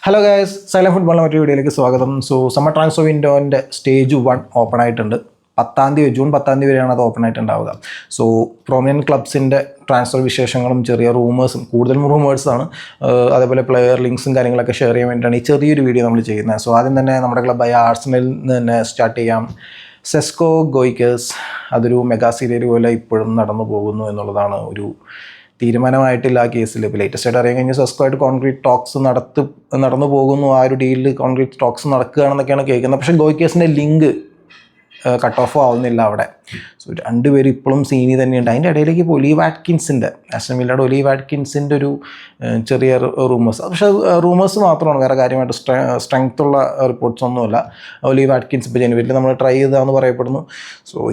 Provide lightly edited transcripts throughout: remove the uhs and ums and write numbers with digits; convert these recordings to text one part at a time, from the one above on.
Hello guys, silent ഫുട്ബോളിൻ്റെ മറ്റൊരു വീഡിയോയിലേക്ക് സ്വാഗതം. സമ്മർ ട്രാൻസ്ഫർ വിൻഡോൻ്റെ സ്റ്റേജ് 1 ഓപ്പൺ ആയിട്ടുണ്ട്. ജൂൺ 10 വരെയാണ് അത് ഓപ്പൺ ആയിട്ടുണ്ടാവുക. പ്രോമിനൻറ്റ് ക്ലബ്സിൻ്റെ ട്രാൻസ്ഫർ വിശേഷങ്ങളും ചെറിയ റൂമേഴ്സും, കൂടുതലും റൂമേഴ്സാണ്, അതേപോലെ പ്ലെയർ ലിങ്ക്സും കാര്യങ്ങളൊക്കെ ഷെയർ ചെയ്യാൻ വേണ്ടിയിട്ടാണ് ഈ ചെറിയൊരു വീഡിയോ നമ്മൾ ചെയ്യുന്നത്. ആദ്യം തന്നെ നമ്മുടെ ക്ലബ്ബായ ആർസണലിൽ നിന്ന് തന്നെ സ്റ്റാർട്ട് ചെയ്യാം. സെസ്കോ ഗോയിക്കേഴ്സ് അതൊരു മെഗാ സീരിയൽ പോലെ ഇപ്പോഴും നടന്നു പോകുന്നു എന്നുള്ളതാണ്. ഒരു തീരുമാനമായിട്ടില്ല ആ കേസിൽ. ഇപ്പോൾ ലേറ്റസ്റ്റ് ആയിട്ട് അറിയാൻ കഴിഞ്ഞാൽ സെസ്കോ ആയിട്ട് കോൺക്രീറ്റ് ടോക്സ് നടന്നു പോകുന്നു. ആ ഒരു ഡീലിൽ കോൺക്രീറ്റ് ടോക്സ് നടക്കുകയാണെന്നൊക്കെയാണ് കേൾക്കുന്നത്. പക്ഷേ ഗോയിക്കേഴ്സിൻ്റെ ലിങ്ക് കട്ട് ഓഫ് ആവുന്നില്ല അവിടെ. രണ്ടുപേരും ഇപ്പോഴും സീനി തന്നെയുണ്ട്. അതിൻ്റെ ഇടയിലേക്ക് ഇപ്പോൾ ഒലീവ് വാറ്റ്കിൻസിൻ്റെ, ആസ്റ്റൺ വില്ലയുടെ ഒലീവ് വാറ്റ്കിൻസിൻ്റെ ഒരു ചെറിയ റൂമേഴ്സ്. പക്ഷേ റൂമേഴ്സ് മാത്രമാണ്, വേറെ കാര്യമായിട്ട് സ്ട്രെങ്ത് ഉള്ള റിപ്പോർട്ട്സ് ഒന്നുമില്ല. ഒലീവ് വാറ്റ്കിൻസ് ഇപ്പോൾ ജനുവരിയിൽ നമ്മൾ ട്രൈ ചെയ്തതാണെന്ന് പറയപ്പെടുന്നു.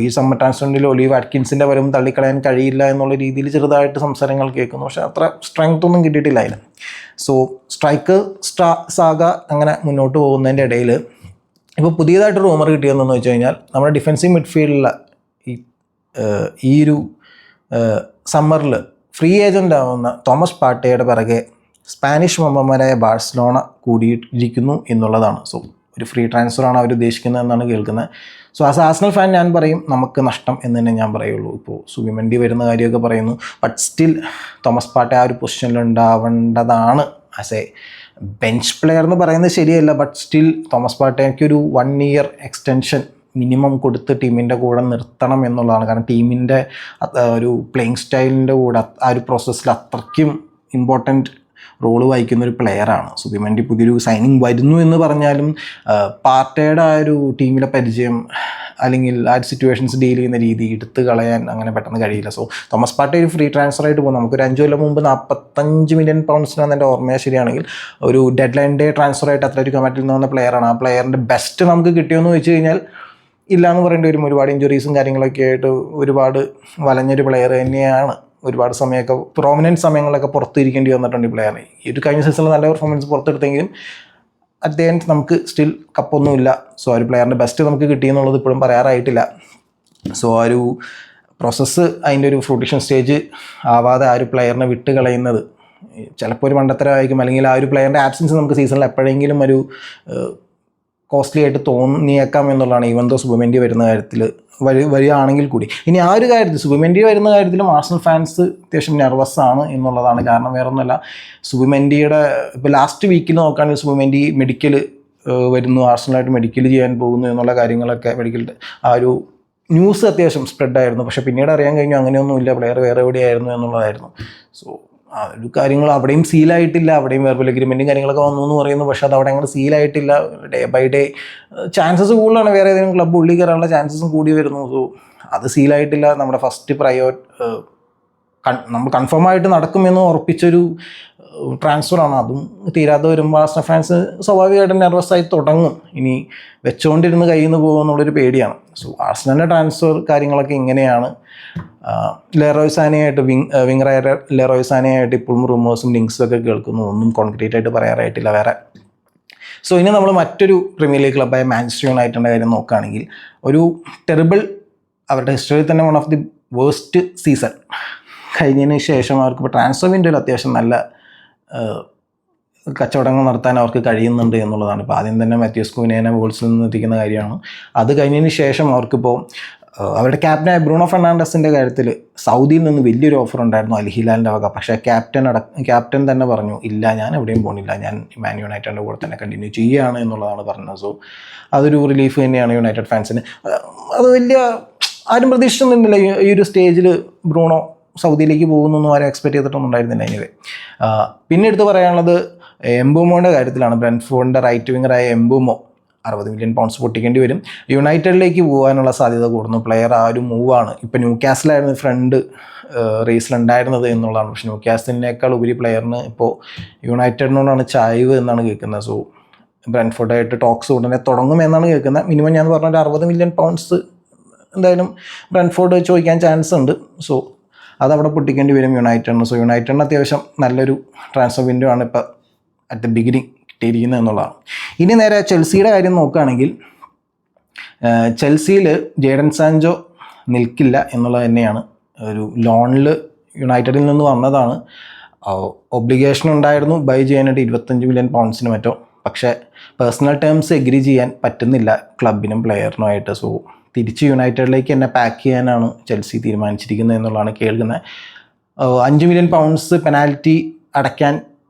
ഈ സമ്മർ ട്രാൻസ്ഫറിൽ ഒലീവ് വാറ്റ്കിൻസിൻ്റെ വരും തള്ളിക്കളയാൻ കഴിയില്ല എന്നുള്ള രീതിയിൽ ചെറുതായിട്ട് സംസാരങ്ങൾ കേൾക്കുന്നു. പക്ഷേ അത്ര സ്ട്രെങ്ത് ഒന്നും കിട്ടിയിട്ടില്ല അതിന്. സ്ട്രൈക്ക് സാഗ അങ്ങനെ മുന്നോട്ട് പോകുന്നതിൻ്റെ ഇടയിൽ ഇപ്പോൾ പുതിയതായിട്ട് റൂമർ കിട്ടിയതെന്ന് വെച്ച് കഴിഞ്ഞാൽ നമ്മുടെ ഡിഫൻസീവ് മിഡ്ഫീൽഡിലെ ഈ ഒരു സമ്മറിൽ ഫ്രീ ഏജൻ്റ് ആവുന്ന തോമസ് പാർട്ടയുടെ പിറകെ സ്പാനിഷ് മമ്പന്മാരായ ബാഴ്സലോണ കൂടിയിരിക്കുന്നു എന്നുള്ളതാണ്. ഒരു ഫ്രീ ട്രാൻസ്ഫറാണ് അവർ ഉദ്ദേശിക്കുന്നത് എന്നാണ് കേൾക്കുന്നത്. ആസ് ആർസണൽ ഫാൻ ഞാൻ പറയും നമുക്ക് നഷ്ടം എന്ന് തന്നെ ഞാൻ പറയുള്ളൂ. ഇപ്പോൾ സുബിമെൻഡി വരുന്ന കാര്യമൊക്കെ പറയുന്നു. ബട്ട് സ്റ്റിൽ തോമസ് പാർട്ട ആ ഒരു പൊസിഷനിൽ ഉണ്ടാവേണ്ടതാണ്. ആസ് എ ബെഞ്ച് പ്ലെയർ എന്ന് പറയുന്നത് ശരിയല്ല, ബട്ട് സ്റ്റിൽ തോമസ് പാർട്ടയ്ക്ക് ഒരു 1 ഇയർ എക്സ്റ്റൻഷൻ മിനിമം കൊടുത്ത് ടീമിൻ്റെ കൂടെ നിർത്തണം എന്നുള്ളതാണ്. കാരണം ടീമിൻ്റെ ഒരു പ്ലേയിങ് സ്റ്റൈലിൻ്റെ കൂടെ ആ ഒരു പ്രോസസ്സിൽ അത്രയ്ക്കും ഇമ്പോർട്ടൻറ്റ് റോള് വഹിക്കുന്ന ഒരു പ്ലെയറാണ്. സുബിമെൻഡി പുതിയൊരു സൈനിങ് വരുന്നു എന്ന് പറഞ്ഞാലും പാർട്ടയുടെ ആ ഒരു ടീമിലെ പരിചയം അല്ലെങ്കിൽ ആ ഒരു സിറ്റുവേഷൻസ് ഡീൽ ചെയ്യുന്ന രീതി എടുത്ത് കളയാൻ അങ്ങനെ പെട്ടെന്ന് കഴിയില്ല. തോമസ് പാർട്ട ഒരു ഫ്രീ ട്രാൻസ്ഫർ ആയിട്ട് പോകും. നമുക്കൊരു 5 കൊല്ലം മുമ്പ് 45 മില്യൺ പൗണ്ട്സിനാണ് എൻ്റെ ഓർമ്മ ശരിയാണെങ്കിൽ ഒരു ഡെഡ് ലൈൻ ഡേ ട്രാൻസ്ഫർ ആയിട്ട് അത്ലറ്റിക്കോ മാഡ്രിഡിൽ നിന്ന് വന്ന പ്ലെയറാണ്. ആ പ്ലെയറിൻ്റെ ബെസ്റ്റ് നമുക്ക് കിട്ടിയോന്ന് വെച്ച് കഴിഞ്ഞാൽ ഇല്ല എന്ന് പറയേണ്ടി വരും. ഒരുപാട് ഇഞ്ചുറീസും കാര്യങ്ങളൊക്കെ ആയിട്ട് ഒരുപാട് വലഞ്ഞൊരു പ്ലെയർ തന്നെയാണ്. ഒരുപാട് സമയമൊക്കെ പ്രോമിനൻറ്റ് സമയങ്ങളൊക്കെ പുറത്തിരിക്കേണ്ടി വന്നിട്ടുണ്ട് ഈ പ്ലെയറിന്. ഈ ഒരു കഴിഞ്ഞ സീസണിൽ നല്ല പെർഫോമൻസ് പുറത്തെടുത്തെങ്കിലും അറ്റ് ദി എൻഡ് നമുക്ക് സ്റ്റിൽ കപ്പൊന്നുമില്ല. ആ ഒരു പ്ലെയറിൻ്റെ ബെസ്റ്റ് നമുക്ക് കിട്ടിയെന്നുള്ളത് ഇപ്പോഴും പറയാറായിട്ടില്ല. ആ ഒരു പ്രോസസ്സ് അതിൻ്റെ ഒരു ഫ്രൂട്ടിഷൻ സ്റ്റേജ് ആവാതെ ആ ഒരു പ്ലെയറിനെ വിട്ട് കളയുന്നത് ചിലപ്പോൾ ഒരു മണ്ടത്തരമായിരിക്കും. അല്ലെങ്കിൽ ആ ഒരു പ്ലെയറിൻ്റെ ആബ്സെൻസ് നമുക്ക് സീസണിൽ എപ്പോഴെങ്കിലും ഒരു കോസ്റ്റ്ലി ആയിട്ട് തോന്നിയേക്കാം എന്നുള്ളതാണ്. ഈവൻ ദോ സുബിമെൻഡി വരുന്ന കാര്യത്തിൽ വരികയാണെങ്കിൽ കൂടി. ഇനി ആ ഒരു കാര്യത്തിൽ സുബിമെൻഡി വരുന്ന കാര്യത്തിലും ആർസണൽ ഫാൻസ് അത്യാവശ്യം നെർവസാണ് എന്നുള്ളതാണ്. കാരണം വേറെ ഒന്നുമല്ല, സുബിമെൻഡിയുടെ ഇപ്പോൾ ലാസ്റ്റ് വീക്കിൽ നോക്കുകയാണെങ്കിൽ സുബിമെൻഡി മെഡിക്കൽ വരുന്നു, ആർസണലായിട്ട് മെഡിക്കൽ ചെയ്യാൻ പോകുന്നു എന്നുള്ള കാര്യങ്ങളൊക്കെ മെഡിക്കലിൻ്റെ ആ ഒരു ന്യൂസ് അത്യാവശ്യം സ്പ്രെഡായിരുന്നു. പക്ഷേ പിന്നീട് അറിയാൻ കഴിഞ്ഞു അങ്ങനെയൊന്നുമില്ല, പ്ലെയർ വേറെ എവിടെയായിരുന്നു എന്നുള്ളതായിരുന്നു. ആ ഒരു കാര്യങ്ങൾ അവിടെയും സീലായിട്ടില്ല. അവിടെയും വെർബൽ എഗ്രിമെൻറ്റും കാര്യങ്ങളൊക്കെ വന്നു എന്ന് പറയുന്നു. പക്ഷേ അത് അവിടെ അങ്ങോട്ട് സീലായിട്ടില്ല. ഡേ ബൈ ഡേ ചാൻസസ് കൂടുതലാണ്, വേറെ ഏതെങ്കിലും ക്ലബ്ബ് ഉള്ളിൽ കയറാനുള്ള ചാൻസസും കൂടി വരുന്നു. അത് സീലായിട്ടില്ല. നമ്മുടെ ഫസ്റ്റ് നമ്മൾ കൺഫേമായിട്ട് നടക്കുമെന്ന് ഉറപ്പിച്ചൊരു ട്രാൻസ്ഫറാണ്. അതും തീരാതെ വരുമ്പോൾ ആർസണൽ ഫാൻസ് സ്വാഭാവികമായിട്ടും നെർവസായി തുടങ്ങും. ഇനി വെച്ചുകൊണ്ടിരുന്ന് കയ്യിൽ നിന്ന് പോകുമെന്നുള്ളൊരു പേടിയാണ്. ആർസണലിൻ്റെ ട്രാൻസ്ഫർ കാര്യങ്ങളൊക്കെ ഇങ്ങനെയാണ്. ലെറോയ് സാനയായിട്ട് വിങ്ങറായ ലെറോയ് സാനയായിട്ട് ഇപ്പോഴും റൂമേഴ്സും ലിങ്ക്സും ഒക്കെ കേൾക്കുന്നു. ഒന്നും കോൺക്രീറ്റ് ആയിട്ട് പറയാറായിട്ടില്ല വേറെ. ഇനി നമ്മൾ മറ്റൊരു പ്രീമിയർ ലീഗ് ക്ലബ്ബായ മാഞ്ചസ്റ്റർ യുണൈറ്റഡിൻ്റെ കാര്യം നോക്കുകയാണെങ്കിൽ ഒരു ടെറിബിൾ, അവരുടെ ഹിസ്റ്ററിയിൽ തന്നെ one of the waste season കഴിഞ്ഞതിന് ശേഷം അവർക്ക് ഇപ്പോൾ ട്രാൻസ്ഫർ വിൻഡോയിൽ അത്യാവശ്യം നല്ല കച്ചവടങ്ങൾ നടത്താൻ അവർക്ക് കഴിയുന്നുണ്ട് എന്നുള്ളതാണ്. ഇപ്പോൾ ആദ്യം തന്നെ മാത്യൂസ് കുനിയേനെ വോൾസിൽ നിന്ന് എത്തിക്കുന്ന കാര്യമാണ്. അത് കഴിഞ്ഞതിന് ശേഷം അവർക്കിപ്പോൾ അവരുടെ ക്യാപ്റ്റനായ ബ്രൂണോ ഫെർണാണ്ടസിൻ്റെ കാര്യത്തിൽ സൗദിയിൽ നിന്ന് വലിയൊരു ഓഫർ ഉണ്ടായിരുന്നു അൽ ഹിലാലിൻ്റെ വക. പക്ഷേ ക്യാപ്റ്റൻ തന്നെ പറഞ്ഞു ഇല്ല, ഞാൻ എവിടെയും പോകുന്നില്ല, ഞാൻ മാൻ യുണൈറ്റഡിൻ്റെ കൂടെ തന്നെ കണ്ടിന്യൂ ചെയ്യുകയാണ് എന്നുള്ളതാണ് പറഞ്ഞത്. അതൊരു റിലീഫ് തന്നെയാണ് യുണൈറ്റഡ് ഫാൻസിന്. അത് വലിയ ആരും പ്രതീക്ഷിച്ചിരുന്നില്ല ഈ ഒരു സ്റ്റേജിൽ ബ്രൂണോ സൗദിയിലേക്ക് പോകുന്നൊന്നും ആരും എക്സ്പെക്ട് ചെയ്തിട്ടൊന്നും ഉണ്ടായിരുന്നില്ല. എനിവേ പിന്നെ എടുത്ത് പറയാനുള്ളത് എംബൂമോയുടെ കാര്യത്തിലാണ്. ബ്രെൻറ്റ്ഫോർഡിൻ്റെ റൈറ്റ് വിങ്ങറായ എംബൂമോ 60 മില്യൺ പൗണ്ട്സ് പൊട്ടിക്കേണ്ടി വരും. യുണൈറ്റഡിലേക്ക് പോകാനുള്ള സാധ്യത കൂടുന്നു. പ്ലെയർ ആ ഒരു മൂവാണ്. ഇപ്പോൾ ന്യൂകാസിലായിരുന്നു ഫ്രണ്ട് റേസിലുണ്ടായിരുന്നത് എന്നുള്ളതാണ്. പക്ഷേ ന്യൂകാസിലിനേക്കാൾ ഉപരി പ്ലെയറിന് ഇപ്പോൾ യുണൈറ്റഡിനോടാണ് ചായ്വ് എന്നാണ് കേൾക്കുന്നത്. ബ്രെൻറ്റ്ഫോർഡായിട്ട് ടോക്സ് ഉടനെ തുടങ്ങുമെന്നാണ് കേൾക്കുന്നത്. മിനിമം ഞാൻ പറഞ്ഞ 60 മില്യൺ പൗണ്ട്സ് എന്തായാലും ബ്രെൻറ്റ്ഫോർഡ് ചോദിക്കാൻ ചാൻസ് ഉണ്ട്. അതവിടെ പൊട്ടിക്കേണ്ടി വരും യുണൈറ്റഡിന്. യുണൈറ്റഡിന് അത്യാവശ്യം നല്ലൊരു ട്രാൻസ്ഫർ വിൻഡോ ആണ് ഇപ്പോൾ അറ്റ് ദ ബിഗിനിങ് കിട്ടിയിരിക്കുന്നത് എന്നുള്ളതാണ്. ഇനി നേരെ ചെൽസിയുടെ കാര്യം നോക്കുകയാണെങ്കിൽ ചെൽസിയിൽ ജേഡൻ സാൻചോ നിൽക്കില്ല എന്നുള്ളത് തന്നെയാണ്. ഒരു ലോണിൽ യുണൈറ്റഡിൽ നിന്ന് വന്നതാണ്. ഒബ്ലിഗേഷൻ ഉണ്ടായിരുന്നു ബൈ ചെയ്യാനായിട്ട് 25 മില്യൺ പൗണ്ട്സിന് മറ്റോ. പക്ഷേ പേഴ്സണൽ ടേംസ് എഗ്രി ചെയ്യാൻ പറ്റുന്നില്ല ക്ലബിനും പ്ലെയറിനുമായിട്ട്. സോ തിരിച്ച് യുണൈറ്റഡിലേക്ക് എന്നെ പാക്ക് ചെയ്യാനാണ് ചെൽസി തീരുമാനിച്ചിരിക്കുന്നത് എന്നുള്ളതാണ് കേൾക്കുന്നത്. 5 മില്യൺ പൗണ്ട്സ് പെനാൽറ്റി അടയ്ക്കാൻ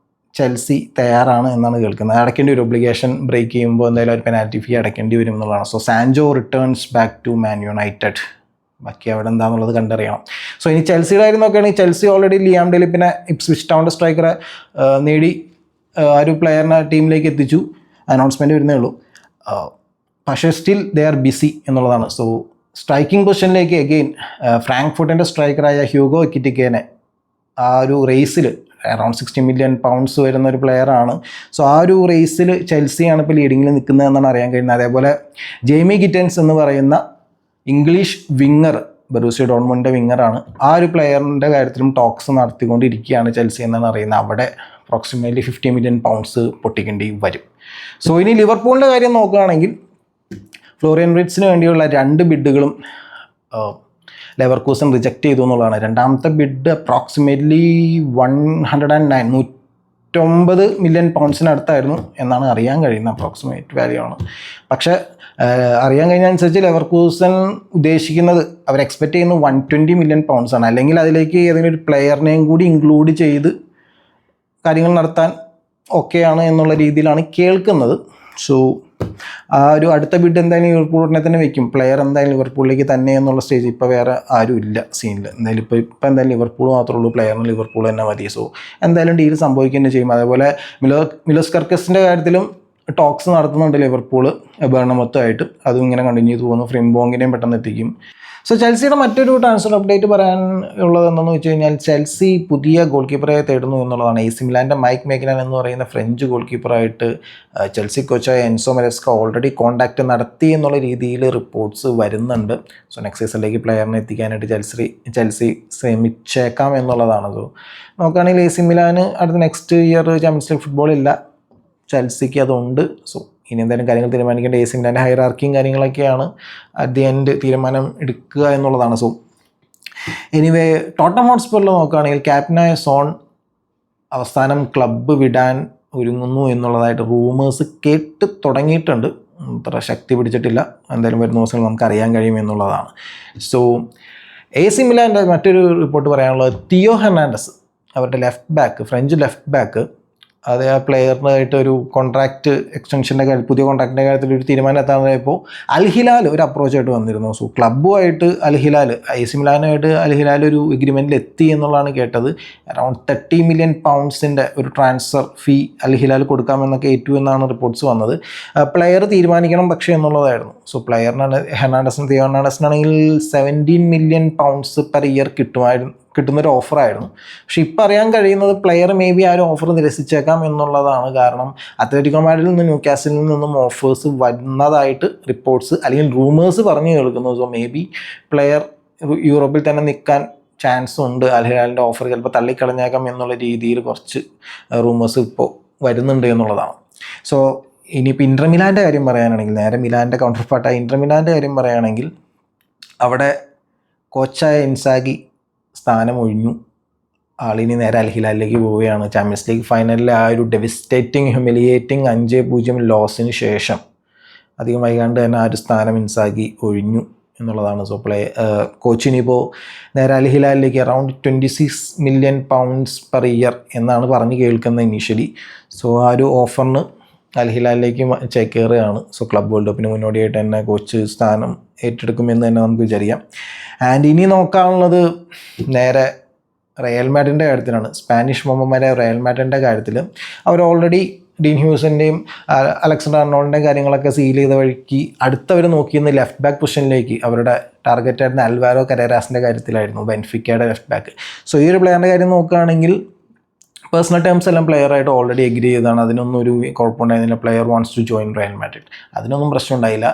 ചെൽസി തയ്യാറാണ് എന്നാണ് കേൾക്കുന്നത്. അടയ്ക്കേണ്ടി വരും, ഒബ്ലിഗേഷൻ ബ്രേക്ക് ചെയ്യുമ്പോൾ എന്തായാലും ഒരു പെനാൽറ്റി ഫീ അടയ്ക്കേണ്ടി വരും എന്നുള്ളതാണ്. So Sancho returns back to Man United. ബാക്കി അവിടെ എന്താണെന്നുള്ളത് കണ്ടറിയണം. സോ ഇനി ചെൽസിയുടെ കാര്യം നോക്കുകയാണെങ്കിൽ ചെൽസി ഓൾറെഡി ലിയാം ഡെലിപ്പിനെ ഇപ്സ്വിച്ച് ടൗണിൻ്റെ സ്ട്രൈക്കറെ നേടി ആ ഒരു പ്ലെയറിനെ ടീമിലേക്ക് എത്തിച്ചു. അനൗൺസ്മെൻറ്റ് വരുന്നേ ഉള്ളൂ. പക്ഷേ സ്റ്റിൽ ദേ ആർ ബിസി എന്നുള്ളതാണ്. സോ സ്ട്രൈക്കിംഗ് പൊസിഷനിലേക്ക് എഗെയിൻ ഫ്രാങ്ക്ഫർട്ടിൻ്റെ സ്ട്രൈക്കറായ ഹ്യൂഗോ എക്കിറ്റിക്കേനെ ആ ഒരു റേസിൽ അറൗണ്ട് 60 മില്യൺ പൗണ്ട്സ് വരുന്ന ഒരു പ്ലെയറാണ്. സോ ആ ഒരു റേസിൽ ചെൽസിയാണ് ഇപ്പോൾ ലീഡിങ്ങിൽ നിൽക്കുന്നതെന്നാണ് അറിയാൻ കഴിയുന്നത്. അതേപോലെ ജെയ്മി ഗിറ്റൻസ് എന്ന് പറയുന്ന ഇംഗ്ലീഷ് വിങ്ങർ, ബറൂസിയ ഡോർട്ട്മുണ്ടിൻ്റെ വിങ്ങറാണ്. ആ ഒരു പ്ലെയറിൻ്റെ കാര്യത്തിലും ടോക്സ് നടത്തിക്കൊണ്ടിരിക്കുകയാണ് ചെൽസി എന്നാണ് അറിയുന്നത്. അവിടെ അപ്രോക്സിമേറ്റ്ലി 50 മില്യൺ പൗണ്ട്സ് പൊട്ടിക്കേണ്ടി വരും. സോ ഇനി ലിവർപൂളിൻ്റെ കാര്യം നോക്കുകയാണെങ്കിൽ ഫ്ലോറിയൻ വിർട്സിന് വേണ്ടിയുള്ള 2 ബിഡുകളും ലെവർകൂസൻ റിജക്റ്റ് ചെയ്തു എന്നുള്ളതാണ്. രണ്ടാമത്തെ ബിഡ് അപ്രോക്സിമേറ്റ്ലി 109 മില്യൺ പൗണ്ട്സിനടുത്തായിരുന്നു എന്നാണ് അറിയാൻ കഴിയുന്ന അപ്രോക്സിമേറ്റ് വാല്യൂ ആണ്. പക്ഷേ അറിയാൻ കഴിഞ്ഞ അനുസരിച്ച് ലെവർകൂസൻ ഉദ്ദേശിക്കുന്നത്, അവർ എക്സ്പെക്റ്റ് ചെയ്യുന്നത് 120 മില്യൺ പൗണ്ട്സ് ആണ്. അല്ലെങ്കിൽ അതിലേക്ക് ഏതെങ്കിലും ഒരു പ്ലെയറിനെയും കൂടി ഇൻക്ലൂഡ് ചെയ്ത് കാര്യങ്ങൾ നടത്താൻ ഓക്കെയാണ് എന്നുള്ള രീതിയിലാണ് കേൾക്കുന്നത്. സോ ആ ഒരു അടുത്ത ബിഡ് എന്തായാലും ലിവർപൂളിനെ തന്നെ വെക്കും. പ്ലെയർ എന്തായാലും ലിവർപൂളിലേക്ക് തന്നെ എന്നുള്ള സ്റ്റേജ് ഇപ്പോൾ വേറെ ആരും ഇല്ല സീനിൽ. എന്തായാലും ഇപ്പോൾ എന്തായാലും ലിവർപൂൾ മാത്രമേ ഉള്ളൂ, പ്ലെയറിന് ലിവർപൂൾ തന്നെ മതി. സോ എന്തായാലും ഡീൽ സംഭവിക്കുക ചെയ്യും. അതേപോലെ മിലോസ് കർക്കസിൻ്റെ കാര്യത്തിലും ടോക്സ് നടത്തുന്നുണ്ട് ലിവർപൂൾ ബേർണമത്തുമായിട്ട്. അതും ഇങ്ങനെ കണ്ടിന്യൂ ചെയ്ത് പോകുന്നു. ഫ്രിംബോങ്ങിനെയും പെട്ടെന്ന് എത്തിക്കും. സോ ചെൽസിയുടെ മറ്റൊരു ട്രാൻസ്ഫർ അപ്ഡേറ്റ് പറയാനുള്ളത് എന്താണെന്ന് വെച്ച് കഴിഞ്ഞാൽ ചെൽസി പുതിയ ഗോൾ കീപ്പറെ തേടുന്നു എന്നുള്ളതാണ്. AC മിലാൻ്റെ മൈക്ക് മേഗ്നാൻ എന്ന് പറയുന്ന ഫ്രഞ്ച് ഗോൾ കീപ്പറായിട്ട് ചെൽസി കോച്ചായ എൻസോ മരസ്ക ഓൾറെഡി കോൺടാക്റ്റ് നടത്തി എന്നുള്ള രീതിയിൽ റിപ്പോർട്ട്സ് വരുന്നുണ്ട്. സോ നെക്സ്റ്റ് സീസണിലേക്ക് പ്ലെയറിനെ എത്തിക്കാനായിട്ട് ചെൽസി ശ്രമിച്ചേക്കാം എന്നുള്ളതാണ്. സോ നോക്കുകയാണെങ്കിൽ AC മിലാന് അടുത്ത next year champions league football ഇല്ല, ചെൽസിക്ക് അതുണ്ട്. സോ ഇനി എന്തായാലും കാര്യങ്ങൾ തീരുമാനിക്കേണ്ട AC മിലാൻ്റെ ഹൈറാർക്കിയും കാര്യങ്ങളൊക്കെയാണ് അറ്റ് ദി എൻഡ് തീരുമാനം എടുക്കുക എന്നുള്ളതാണ്. സോ എനിവേ ടോട്ടനം ഹോട്ട്സ്പറിൽ നോക്കുകയാണെങ്കിൽ ക്യാപ്റ്റനായ സോൺ അവസാനം ക്ലബ്ബ് വിടാൻ ഒരുങ്ങുന്നു എന്നുള്ളതായിട്ട് റൂമേഴ്സ് കേട്ട് തുടങ്ങിയിട്ടുണ്ട്. അത്ര ശക്തി പിടിച്ചിട്ടില്ല. എന്തായാലും വരുന്ന ദിവസങ്ങൾ നമുക്ക് അറിയാൻ കഴിയും എന്നുള്ളതാണ്. സോ AC മിലാൻ്റെ മറ്റൊരു റിപ്പോർട്ട് പറയാനുള്ളത് തിയോ ഹെർണാണ്ടസ്, അവരുടെ ഫ്രഞ്ച് ലെഫ്റ്റ് ബാക്ക്, അത് ആ പ്ലെയറിനായിട്ട് ഒരു കോൺട്രാക്റ്റ് എക്സ്റ്റൻഷൻ്റെ കാര്യത്തിൽ, പുതിയ കോൺട്രാക്റ്റിൻ്റെ കാര്യത്തിൽ ഒരു തീരുമാനം എത്താനായപ്പോൾ അൽ ഹിലാൽ ഒരു അപ്രോച്ചായിട്ട് വന്നിരുന്നു. സോ ക്ലബ്ബുമായിട്ട് AC മിലാനുമായിട്ട് അൽ ഹിലാൽ ഒരു എഗ്രിമെൻറ്റിൽ എത്തി എന്നുള്ളതാണ് കേട്ടത്. അറൗണ്ട് 30 മില്യൺ പൗണ്ട്സിൻ്റെ ഒരു ട്രാൻസ്ഫർ ഫീ അൽ ഹിലാൽ കൊടുക്കാമെന്നൊക്കെ ഏറ്റു എന്നാണ് റിപ്പോർട്ട്സ് വന്നത്. പ്ലെയർ തീരുമാനിക്കണം പക്ഷേ എന്നുള്ളതായിരുന്നു. സോ പ്ലെയറിനാണ് തിയോ ഹെർണാണ്ടസിനാണെങ്കിൽ 17 മില്യൺ പൗണ്ട്സ് പെർ ഇയർ കിട്ടുന്നൊരു ഓഫറായിരുന്നു. പക്ഷെ ഇപ്പം അറിയാൻ കഴിയുന്നത് പ്ലെയർ മേ ബി ആ ഒരു ഓഫർ നിരസിച്ചേക്കാം എന്നുള്ളതാണ്. കാരണം അത്ലറ്റിക്കോ മാഡ്രിഡിൽ നിന്നും ന്യൂകാസിലിൽ നിന്നും ഓഫേഴ്സ് വരുന്നതായിട്ട് റിപ്പോർട്ട്സ് അല്ലെങ്കിൽ റൂമേഴ്സ് പറഞ്ഞു കേൾക്കുന്നു. സോ മേ ബി പ്ലെയർ യൂറോപ്പിൽ തന്നെ നിൽക്കാൻ ചാൻസ് ഉണ്ട്. അൽ ഹിലാലിൻ്റെ ഓഫർ ചിലപ്പോൾ തള്ളിക്കളഞ്ഞേക്കാം എന്നുള്ള രീതിയിൽ കുറച്ച് റൂമേഴ്സ് ഇപ്പോൾ വരുന്നുണ്ട് എന്നുള്ളതാണ്. സോ ഇനിയിപ്പോൾ ഇന്റർ മിലാൻ്റെ കാര്യം പറയുകയാണെങ്കിൽ, നേരെ മിലാൻ്റെ കൗണ്ടർ പാർട്ടായ ഇന്റർ മിലാൻ്റെ കാര്യം പറയുകയാണെങ്കിൽ, അവിടെ കോച്ചായ ഇൻസാഗി സ്ഥാനം ഒഴിഞ്ഞു. ആളിനി നേരെ അൽ ഹിലാലിലേക്ക് പോവുകയാണ്. ചാമ്പ്യൻസ് ലീഗ് ഫൈനലിലെ ആ ഒരു ഡെവിസ്റ്റേറ്റിംഗ് ഹ്യൂമിലിയേറ്റിംഗ് 5-0 ലോസിന് ശേഷം അധികം വൈകാണ്ട് തന്നെ ആ ഒരു സ്ഥാനം ഇൻസാഗി ഒഴിഞ്ഞു എന്നുള്ളതാണ്. സോ കോച്ചിനിപ്പോൾ നേരെ അൽ ഹിലാലിലേക്ക് around 26 million pounds per year എന്നാണ് പറഞ്ഞ് കേൾക്കുന്നത് ഇനീഷ്യലി. സോ ആ ഒരു ഓഫറിന് അൽ ഹിലാലിലേക്ക് ചേക്കേറുകയാണ്. സോ ക്ലബ് വേൾഡ് കപ്പിന് മുന്നോടിയായിട്ട് തന്നെ കോച്ച് സ്ഥാനം ഏറ്റെടുക്കുമെന്ന് തന്നെ നമുക്ക് വിചാരിക്കാം. ആൻഡ് ഇനി നോക്കാനുള്ളത് നേരെ റയൽ മാഡ്രിഡിൻ്റെ കാര്യത്തിലാണ്. സ്പാനിഷ് മൊമ്മമാരെ റയൽ മാഡ്രിഡിൻ്റെ കാര്യത്തിൽ അവർ ഓൾറെഡി ഡീൻ ഹ്യൂസിൻ്റെയും അലക്സാണ്ടർ അർണോൾഡിൻ്റെയും കാര്യങ്ങളൊക്കെ സീൽ ചെയ്ത വഴിക്ക് അടുത്തവർ നോക്കിയിരുന്ന ലെഫ്റ്റ് ബാക്ക് പൊസിഷനിലേക്ക് അവരുടെ ടാർഗറ്റ് ആയിരുന്ന അൽവാരോ കരേരാസിൻ്റെ കാര്യത്തിലായിരുന്നു, ബെൻഫിക്കയുടെ ലെഫ്റ്റ് ബാക്ക്. സോ ഈ ഒരു പ്ലെയറിൻ്റെ കാര്യം നോക്കുകയാണെങ്കിൽ പേഴ്സണൽ ടേംസ് എല്ലാം പ്ലെയറായിട്ട് ഓൾറെഡി എഗ്രി ചെയ്തതാണ്. അതിനൊന്നും ഒരു കുഴപ്പമുണ്ടായിരുന്നില്ല. Player wants to join Real Madrid, അതിനൊന്നും പ്രശ്നം ഉണ്ടായില്ല.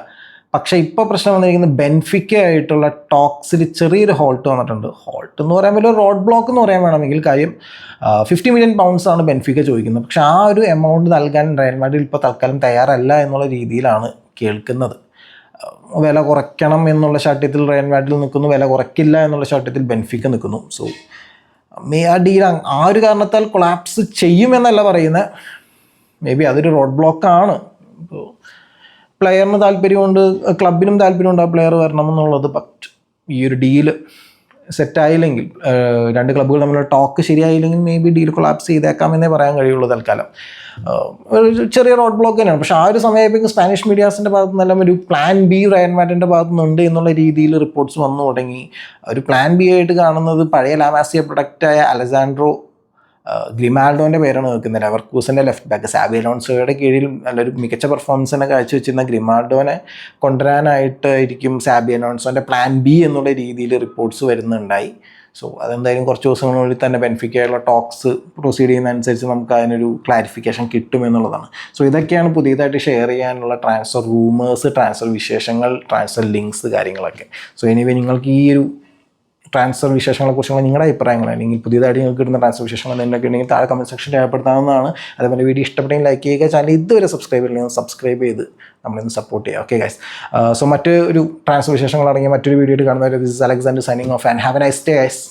പക്ഷേ ഇപ്പോൾ പ്രശ്നം വന്നിരിക്കുന്നത് ബെൻഫിക്ക ആയിട്ടുള്ള ടോക്സിൽ ചെറിയൊരു ഹോൾട്ട് വന്നിട്ടുണ്ട്. ഹോൾട്ട് എന്ന് പറയാൻ വലിയ റോഡ് ബ്ലോക്ക് എന്ന് പറയാൻ വേണമെങ്കിൽ, കാര്യം 50 മില്യൺ പൗണ്ട്സ് ആണ് ബെൻഫിക്ക ചോദിക്കുന്നത്. പക്ഷേ ആ ഒരു എമൗണ്ട് നൽകാൻ റയൽ മാഡ്രിഡ് ഇപ്പോൾ തൽക്കാലം തയ്യാറല്ല എന്നുള്ള രീതിയിലാണ് കേൾക്കുന്നത്. വില കുറയ്ക്കണം എന്നുള്ള ശാഠ്യത്തിൽ റയൽ മാഡ്രിഡ് നിൽക്കുന്നു, വില കുറയ്ക്കില്ല എന്നുള്ള ശാഠ്യത്തിൽ ബെൻഫിക്ക നിൽക്കുന്നു. സോ ആ ഡീൽ ആ ഒരു കാരണത്താൽ കൊളാപ്സ് ചെയ്യുമെന്നല്ല പറയുന്നത്. മേ ബി അതൊരു റോഡ് ബ്ലോക്കാണ്. ഇപ്പോൾ പ്ലെയറിന് താല്പര്യമുണ്ട്, ക്ലബിനും താല്പര്യമുണ്ട് ആ പ്ലെയർ വരണമെന്നുള്ളത്. ബട്ട് ഈ ഒരു ഡീല് സെറ്റായില്ലെങ്കിൽ, രണ്ട് ക്ലബ്ബുകൾ തമ്മിലുള്ള ടോക്ക് ശരിയായില്ലെങ്കിൽ മേ ബി ഡീൽ കൊളാപ്സ് ചെയ്തേക്കാമെന്നേ പറയാൻ കഴിയുള്ളൂ തൽക്കാലം. ഒരു ചെറിയ റോഡ് ബ്ലോക്ക് തന്നെയാണ്. പക്ഷേ ആ ഒരു സമയത്തേക്ക് സ്പാനിഷ് മീഡിയാസിൻ്റെ ഭാഗത്തു നിന്നെല്ലാം ഒരു പ്ലാൻ ബി റയൽ മാഡ്രിഡിൻ്റെ ഭാഗത്തു നിന്നുണ്ട് എന്നുള്ള രീതിയിൽ റിപ്പോർട്ട്സ് വന്നു തുടങ്ങി. ഒരു പ്ലാൻ ബി ആയിട്ട് കാണുന്നത് പഴയ ലാമാസിയ പ്രൊഡക്റ്റായ അലസാൻഡ്രോ ഗ്രിമാൽഡോൻ്റെ പേരാണ് കേൾക്കുന്നത്. ലെവർകൂസൻ്റെ ലെഫ്റ്റ് ബാക്ക് സാബി അലോൺസോയുടെ കീഴിൽ നല്ലൊരു മികച്ച പെർഫോമൻസ് തന്നെ കാഴ്ചവെച്ചിരുന്ന ഗ്രിമാൽഡോനെ കൊണ്ടുവരാനായിട്ടായിരിക്കും സാബി അലോൺസോൻ്റെ പ്ലാൻ ബി എന്നുള്ള രീതിയിൽ റിപ്പോർട്ട്സ് വരുന്നുണ്ടായി. സോ അതെന്തായാലും കുറച്ച് ദിവസങ്ങളിനുള്ളിൽ തന്നെ ബെനിഫിക്കയുള്ള ടോക്സ് പ്രൊസീഡ് ചെയ്യുന്നതനുസരിച്ച് നമുക്ക് അതിനൊരു ക്ലാരിഫിക്കേഷൻ കിട്ടുമെന്നുള്ളതാണ്. സോ ഇതൊക്കെയാണ് പുതിയതായിട്ട് ഷെയർ ചെയ്യാനുള്ള ട്രാൻസ്ഫർ റൂമേഴ്സ്, ട്രാൻസ്ഫർ വിശേഷങ്ങൾ, ട്രാൻസ്ഫർ ലിങ്ക്സ് കാര്യങ്ങളൊക്കെ. സോ എനിവേ നിങ്ങൾക്ക് ഈ ഒരു ട്രാൻസ്ഫർ വിശേഷങ്ങളെക്കുറിച്ചുള്ള നിങ്ങളുടെ അഭിപ്രായങ്ങൾ, അല്ലെങ്കിൽ പുതിയതായിട്ട് നിങ്ങൾക്ക് കിട്ടുന്ന ട്രാൻസ്ഫർ വിശേഷങ്ങൾ എന്തൊക്കെ ഉണ്ടെങ്കിൽ താഴെ കമൻറ്റ് സെക്ഷനിൽ രേഖപ്പെടുത്താവുന്നതാണ്. അതേപോലെ വീഡിയോ ഇഷ്ടപ്പെട്ടെങ്കിൽ ലൈക്ക് ചെയ്യുക, ചാനൽ ഇതുവരെ സബ്സ്ക്രൈബ് ചെയ്യണമെങ്കിൽ സബ്സ്ക്രൈബ് ചെയ്ത് നമ്മളിന്ന് സപ്പോർട്ട് ചെയ്യുക. ഓക്കെ ഗൈസ്, സോ മറ്റൊരു ട്രാൻസ്ഫർ വിശേഷങ്ങൾ അടങ്ങിയ മറ്റൊരു വീഡിയോ കാണുന്നവരെ this is Alexander signing off and have A nice day guys.